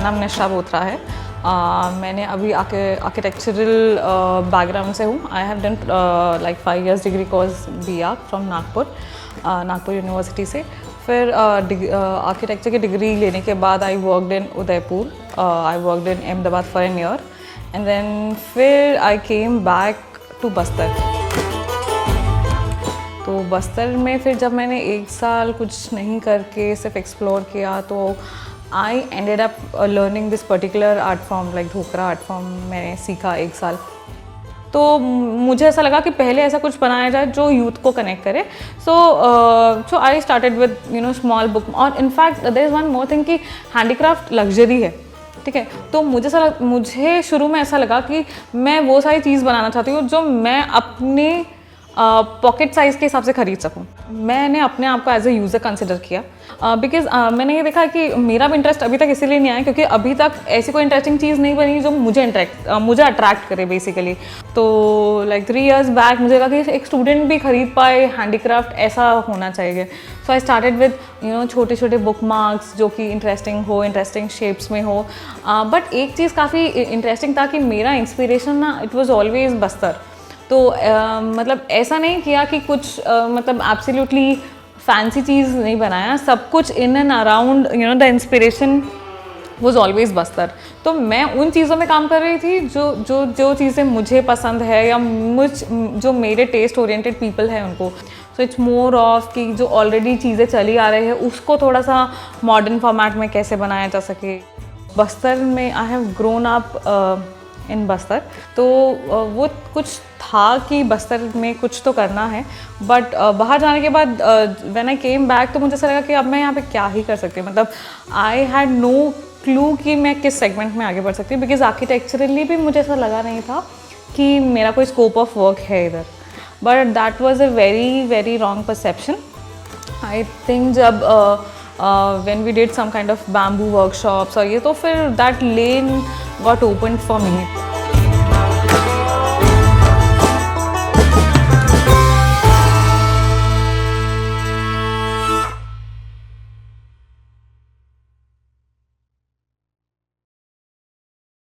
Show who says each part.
Speaker 1: नाम निशा बोत्रा है। मैंने अभी आर्किटेक्चरल बैकग्राउंड से हूँ। I have done like 5 years degree course BArch from Nagpur university से। फिर आर्किटेक्चर की डिग्री लेने के बाद I worked in Udaipur, I worked in Ahmedabad for an year and then फिर I came back to Bastar. तो बस्तर में फिर जब मैंने 1 साल कुछ नहीं करके सिर्फ एक्सप्लोर किया तो I ended up learning this particular art form like Dhokra art form मैंने सीखा 1 साल। तो मुझे ऐसा लगा कि पहले ऐसा कुछ बनाया जाए जो यूथ को कनेक्ट करे। So I started with small book. और in fact there is one more thing कि हैंडीक्राफ्ट लग्जरी है, ठीक है। तो मुझे शुरू में ऐसा लगा कि मैं वो सारी चीज़ बनाना चाहती हूँ जो मैं अपने पॉकेट साइज़ के हिसाब से ख़रीद सकूँ। मैंने अपने आप को एज ए यूज़र कंसिडर किया बिकॉज मैंने ये देखा कि मेरा भी इंटरेस्ट अभी तक इसीलिए नहीं आया क्योंकि अभी तक ऐसी कोई इंटरेस्टिंग चीज़ नहीं बनी जो मुझे अट्रैक्ट करे बेसिकली। तो लाइक 3 years बैक मुझे लगा कि एक स्टूडेंट भी खरीद पाए हैंडीक्राफ्ट, ऐसा होना चाहिए। सो आई स्टार्टेड विद छोटे छोटे बुक मार्क्स जो कि इंटरेस्टिंग शेप्स में हो। बट एक चीज़ काफ़ी इंटरेस्टिंग था कि मेरा इंस्पिरेशन ना इट वॉज ऑलवेज बस्तर। तो मतलब ऐसा नहीं किया कि कुछ मतलब एब्सोल्युटली फैंसी चीज़ नहीं बनाया, सब कुछ in and around the inspiration was always Bastar. तो मैं उन चीज़ों में काम कर रही थी जो चीज़ें मुझे पसंद है या जो मेरे टेस्ट ओरिएंटेड पीपल हैं उनको। सो इट्स मोर ऑफ कि जो ऑलरेडी चीज़ें चली आ रही है उसको थोड़ा सा मॉडर्न फॉर्मेट में कैसे बनाया जा सके। बस्तर में I have grown up in Bastar. तो वो कुछ था कि बस्तर में कुछ तो करना है, बट बाहर जाने के बाद व्हेन आई केम बैक तो मुझे ऐसा लगा कि अब मैं यहाँ पे क्या ही कर सकती हूँ। मतलब आई हैड नो क्लू कि मैं किस सेगमेंट में आगे बढ़ सकती हूँ बिकॉज आर्किटेक्चरली भी मुझे ऐसा लगा नहीं था कि मेरा कोई स्कोप ऑफ वर्क है इधर। But that was a very wrong perception. I think जब when we did some kind of bamboo workshops और ये तो फिर that lane got opened for me।